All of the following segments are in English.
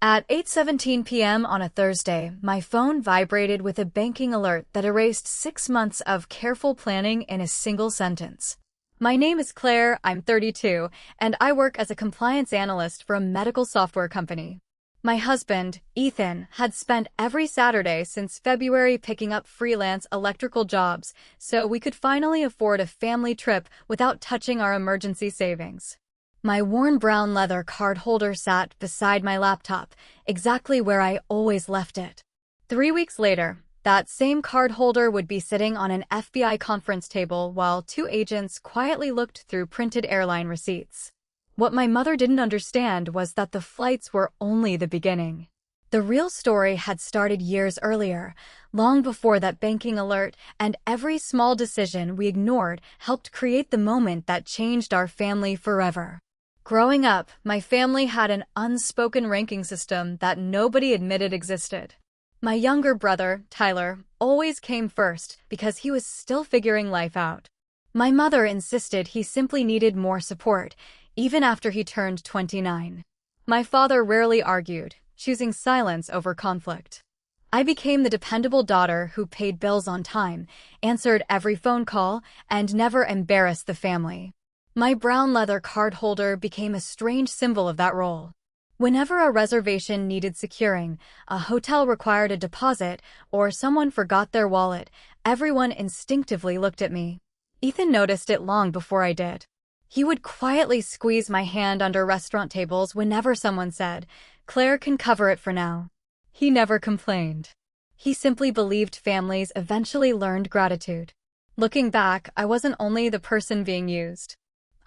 At 8:17 p.m. on a Thursday, my phone vibrated with a banking alert that erased 6 months of careful planning in a single sentence. My name is Claire, I'm 32, and I work as a compliance analyst for a medical software company. My husband, Ethan, had spent every Saturday since February picking up freelance electrical jobs so we could finally afford a family trip without touching our emergency savings. My worn brown leather card holder sat beside my laptop, exactly where I always left it. 3 weeks later, that same card holder would be sitting on an FBI conference table while 2 agents quietly looked through printed airline receipts. What my mother didn't understand was that the flights were only the beginning. The real story had started years earlier, long before that banking alert, and every small decision we ignored helped create the moment that changed our family forever. Growing up, my family had an unspoken ranking system that nobody admitted existed. My younger brother, Tyler, always came first because he was still figuring life out. My mother insisted he simply needed more support, even after he turned 29. My father rarely argued, choosing silence over conflict. I became the dependable daughter who paid bills on time, answered every phone call, and never embarrassed the family. My brown leather card holder became a strange symbol of that role. Whenever a reservation needed securing, a hotel required a deposit, or someone forgot their wallet, everyone instinctively looked at me. Ethan noticed it long before I did. He would quietly squeeze my hand under restaurant tables whenever someone said, "Claire can cover it for now." He never complained. He simply believed families eventually learned gratitude. Looking back, I wasn't only the person being used.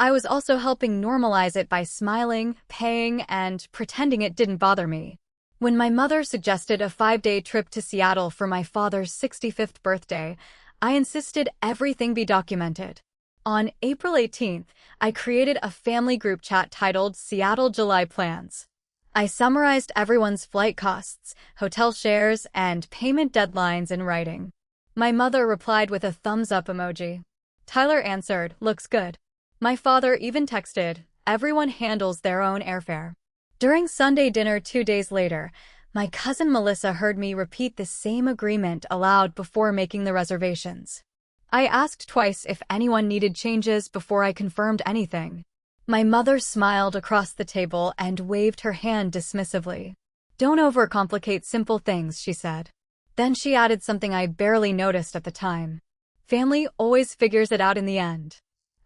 I was also helping normalize it by smiling, paying, and pretending it didn't bother me. When my mother suggested a 5-day trip to Seattle for my father's 65th birthday, I insisted everything be documented. On April 18th, I created a family group chat titled Seattle July Plans. I summarized everyone's flight costs, hotel shares, and payment deadlines in writing. My mother replied with a thumbs-up emoji. Tyler answered, "Looks good." My father even texted, "Everyone handles their own airfare." During Sunday dinner 2 days later, my cousin Melissa heard me repeat the same agreement aloud before making the reservations. I asked twice if anyone needed changes before I confirmed anything. My mother smiled across the table and waved her hand dismissively. "Don't overcomplicate simple things," she said. Then she added something I barely noticed at the time. "Family always figures it out in the end."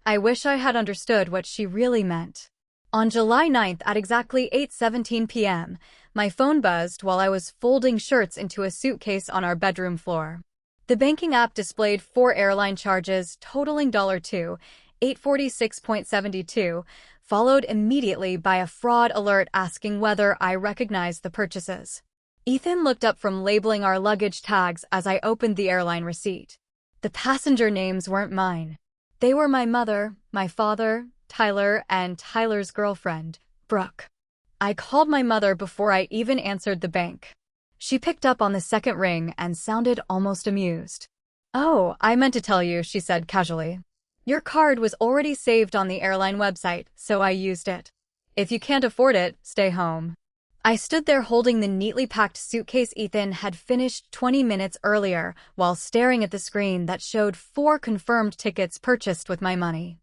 I wish I had understood what she really meant. On July 9th at exactly 8:17 p.m., my phone buzzed while I was folding shirts into a suitcase on our bedroom floor. The banking app displayed 4 airline charges totaling $846.72, followed immediately by a fraud alert asking whether I recognized the purchases. Ethan looked up from labeling our luggage tags as I opened the airline receipt. The passenger names weren't mine. They were my mother, my father, Tyler, and Tyler's girlfriend, Brooke. I called my mother before I even answered the bank. She picked up on the second ring and sounded almost amused. "Oh, I meant to tell you," she said casually. "Your card was already saved on the airline website, so I used it. If you can't afford it, stay home." I stood there holding the neatly packed suitcase Ethan had finished 20 minutes earlier while staring at the screen that showed 4 confirmed tickets purchased with my money.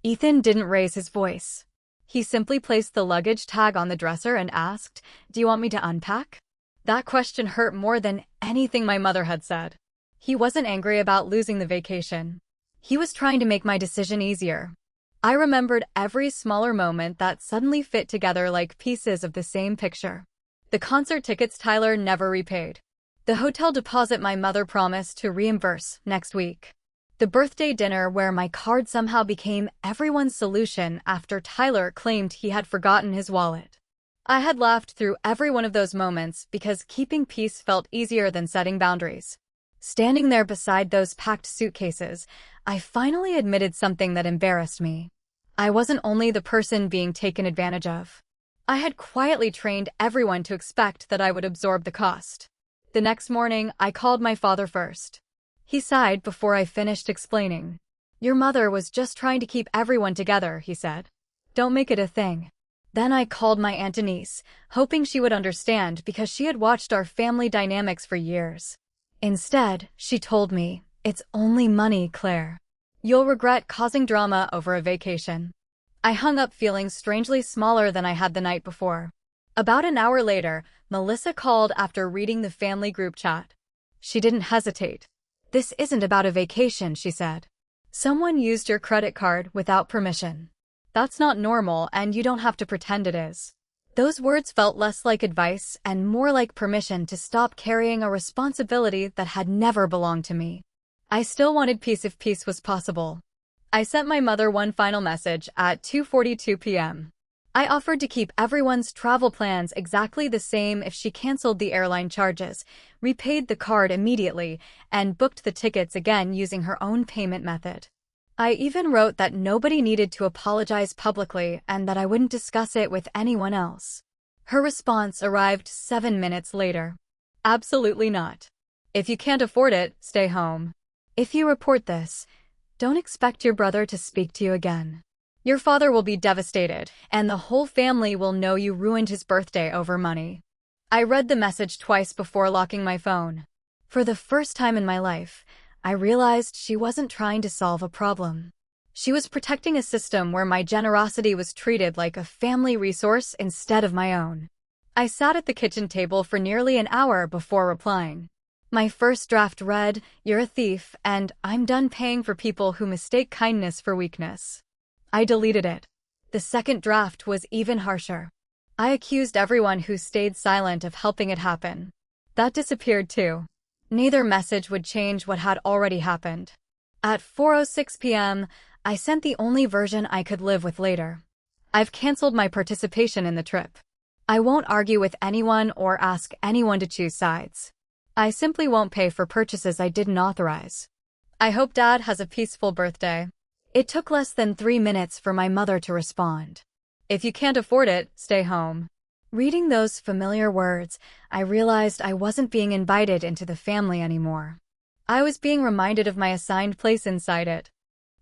Ethan didn't raise his voice. He simply placed the luggage tag on the dresser and asked, "Do you want me to unpack?" That question hurt more than anything my mother had said. He wasn't angry about losing the vacation. He was trying to make my decision easier. I remembered every smaller moment that suddenly fit together like pieces of the same picture. The concert tickets Tyler never repaid. The hotel deposit my mother promised to reimburse next week. The birthday dinner where my card somehow became everyone's solution after Tyler claimed he had forgotten his wallet. I had laughed through every one of those moments because keeping peace felt easier than setting boundaries. Standing there beside those packed suitcases, I finally admitted something that embarrassed me. I wasn't only the person being taken advantage of. I had quietly trained everyone to expect that I would absorb the cost. The next morning, I called my father first. He sighed before I finished explaining. "Your mother was just trying to keep everyone together," he said. "Don't make it a thing." Then I called my aunt Denise, hoping she would understand because she had watched our family dynamics for years. Instead, she told me, "It's only money, Claire. You'll regret causing drama over a vacation." I hung up feeling strangely smaller than I had the night before. About an hour later, Melissa called after reading the family group chat. She didn't hesitate. "This isn't about a vacation," she said. "Someone used your credit card without permission. That's not normal, and you don't have to pretend it is." Those words felt less like advice and more like permission to stop carrying a responsibility that had never belonged to me. I still wanted peace if peace was possible. I sent my mother one final message at 2:42 p.m. I offered to keep everyone's travel plans exactly the same if she canceled the airline charges, repaid the card immediately, and booked the tickets again using her own payment method. I even wrote that nobody needed to apologize publicly and that I wouldn't discuss it with anyone else. Her response arrived 7 minutes later. "Absolutely not. If you can't afford it, stay home. If you report this, don't expect your brother to speak to you again. Your father will be devastated, and the whole family will know you ruined his birthday over money." I read the message twice before locking my phone. For the first time in my life, I realized she wasn't trying to solve a problem. She was protecting a system where my generosity was treated like a family resource instead of my own. I sat at the kitchen table for nearly an hour before replying. My first draft read, "You're a thief, and I'm done paying for people who mistake kindness for weakness." I deleted it. The second draft was even harsher. I accused everyone who stayed silent of helping it happen. That disappeared too. Neither message would change what had already happened. At 4:06 p.m., I sent the only version I could live with later. "I've canceled my participation in the trip. I won't argue with anyone or ask anyone to choose sides. I simply won't pay for purchases I didn't authorize. I hope Dad has a peaceful birthday." It took less than 3 minutes for my mother to respond. "If you can't afford it, stay home." Reading those familiar words, I realized I wasn't being invited into the family anymore. I was being reminded of my assigned place inside it.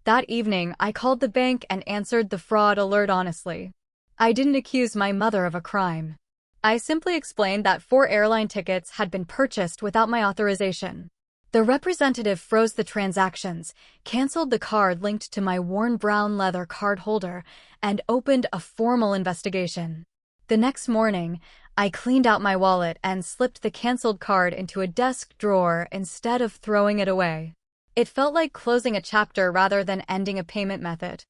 That evening, I called the bank and answered the fraud alert honestly. I didn't accuse my mother of a crime. I simply explained that 4 airline tickets had been purchased without my authorization. The representative froze the transactions, canceled the card linked to my worn brown leather card holder, and opened a formal investigation. The next morning, I cleaned out my wallet and slipped the canceled card into a desk drawer instead of throwing it away. It felt like closing a chapter rather than ending a payment method.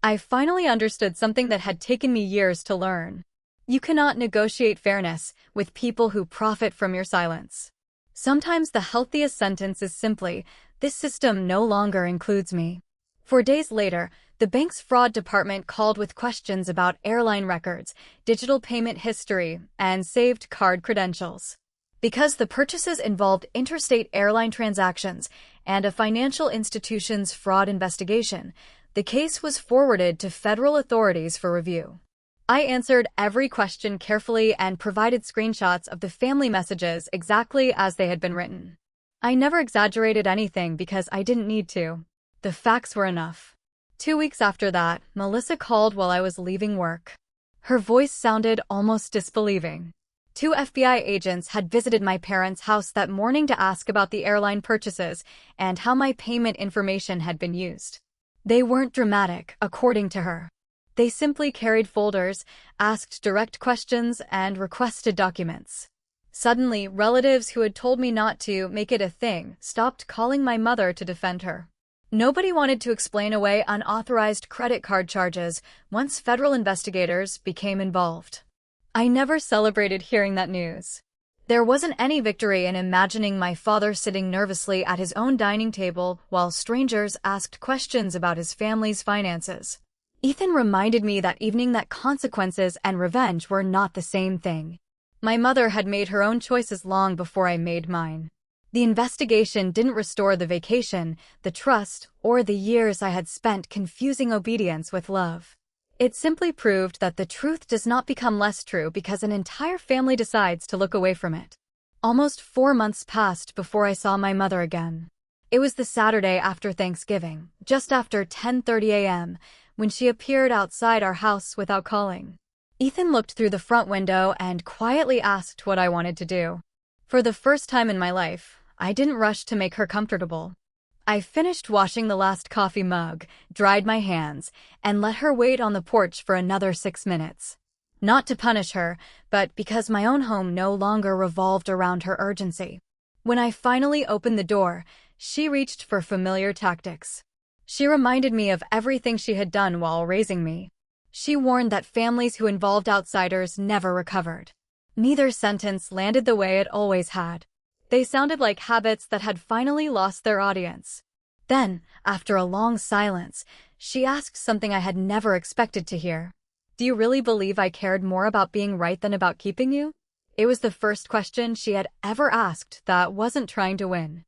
I finally understood something that had taken me years to learn. You cannot negotiate fairness with people who profit from your silence. Sometimes the healthiest sentence is simply, "This system no longer includes me." 4 days later, the bank's fraud department called with questions about airline records, digital payment history, and saved card credentials. Because the purchases involved interstate airline transactions and a financial institution's fraud investigation, the case was forwarded to federal authorities for review. I answered every question carefully and provided screenshots of the family messages exactly as they had been written. I never exaggerated anything because I didn't need to. The facts were enough. 2 weeks after that, Melissa called while I was leaving work. Her voice sounded almost disbelieving. 2 FBI agents had visited my parents' house that morning to ask about the airline purchases and how my payment information had been used. They weren't dramatic, according to her. They simply carried folders, asked direct questions, and requested documents. Suddenly, relatives who had told me not to make it a thing stopped calling my mother to defend her. Nobody wanted to explain away unauthorized credit card charges once federal investigators became involved. I never celebrated hearing that news. There wasn't any victory in imagining my father sitting nervously at his own dining table while strangers asked questions about his family's finances. Ethan reminded me that evening that consequences and revenge were not the same thing. My mother had made her own choices long before I made mine. The investigation didn't restore the vacation, the trust, or the years I had spent confusing obedience with love. It simply proved that the truth does not become less true because an entire family decides to look away from it. Almost 4 months passed before I saw my mother again. It was the Saturday after Thanksgiving, just after 10:30 a.m., when she appeared outside our house without calling. Ethan looked through the front window and quietly asked what I wanted to do. For the first time in my life, I didn't rush to make her comfortable. I finished washing the last coffee mug, dried my hands, and let her wait on the porch for another 6 minutes. Not to punish her, but because my own home no longer revolved around her urgency. When I finally opened the door, she reached for familiar tactics. She reminded me of everything she had done while raising me. She warned that families who involved outsiders never recovered. Neither sentence landed the way it always had. They sounded like habits that had finally lost their audience. Then, after a long silence, she asked something I had never expected to hear. "Do you really believe I cared more about being right than about keeping you?" It was the first question she had ever asked that wasn't trying to win.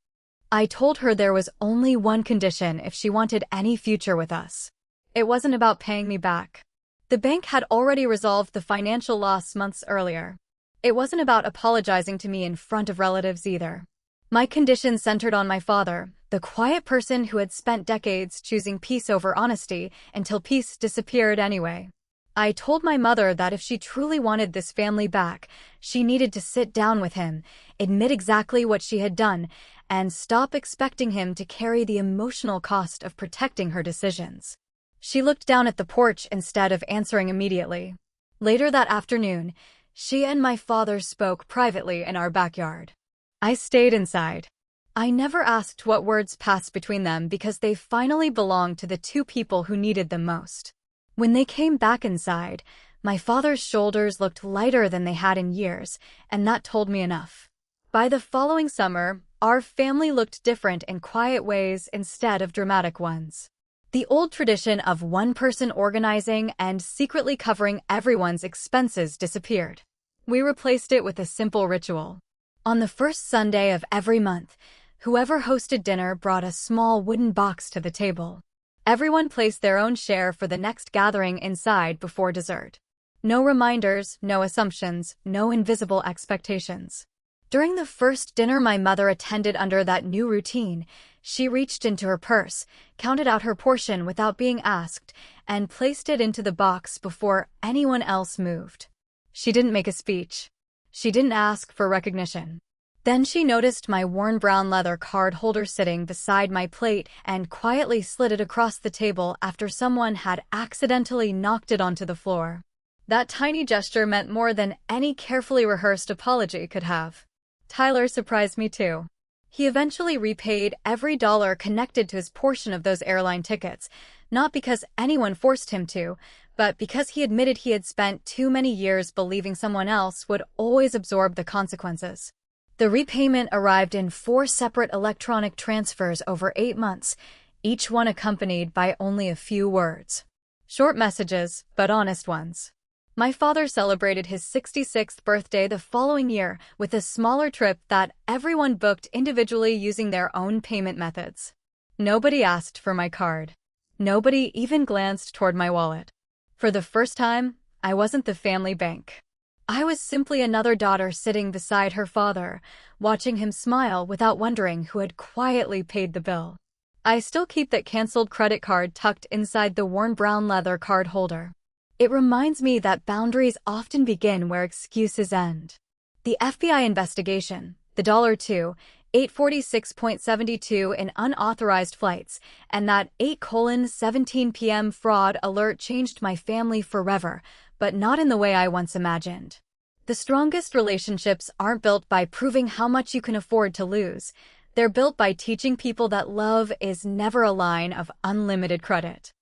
I told her there was only one condition if she wanted any future with us. It wasn't about paying me back. The bank had already resolved the financial loss months earlier. It wasn't about apologizing to me in front of relatives either. My condition centered on my father, the quiet person who had spent decades choosing peace over honesty until peace disappeared anyway. I told my mother that if she truly wanted this family back, she needed to sit down with him, admit exactly what she had done, and stop expecting him to carry the emotional cost of protecting her decisions. She looked down at the porch instead of answering immediately. Later that afternoon, she and my father spoke privately in our backyard. I stayed inside. I never asked what words passed between them because they finally belonged to the two people who needed them most. When they came back inside, my father's shoulders looked lighter than they had in years, and that told me enough. By the following summer, our family looked different in quiet ways instead of dramatic ones. The old tradition of one person organizing and secretly covering everyone's expenses disappeared. We replaced it with a simple ritual. On the first Sunday of every month, whoever hosted dinner brought a small wooden box to the table. Everyone placed their own share for the next gathering inside before dessert. No reminders, no assumptions, no invisible expectations. During the first dinner my mother attended under that new routine, she reached into her purse, counted out her portion without being asked, and placed it into the box before anyone else moved. She didn't make a speech. She didn't ask for recognition. Then she noticed my worn brown leather card holder sitting beside my plate and quietly slid it across the table after someone had accidentally knocked it onto the floor. That tiny gesture meant more than any carefully rehearsed apology could have. Tyler surprised me too. He eventually repaid every dollar connected to his portion of those airline tickets, not because anyone forced him to, but because he admitted he had spent too many years believing someone else would always absorb the consequences. The repayment arrived in 4 separate electronic transfers over 8 months, each one accompanied by only a few words. Short messages, but honest ones. My father celebrated his 66th birthday the following year with a smaller trip that everyone booked individually using their own payment methods. Nobody asked for my card. Nobody even glanced toward my wallet. For the first time, I wasn't the family bank. I was simply another daughter sitting beside her father, watching him smile without wondering who had quietly paid the bill. I still keep that canceled credit card tucked inside the worn brown leather card holder. It reminds me that boundaries often begin where excuses end. The FBI investigation, the $846.72 in unauthorized flights, and that 8:17 p.m. fraud alert changed my family forever, but not in the way I once imagined. The strongest relationships aren't built by proving how much you can afford to lose. They're built by teaching people that love is never a line of unlimited credit.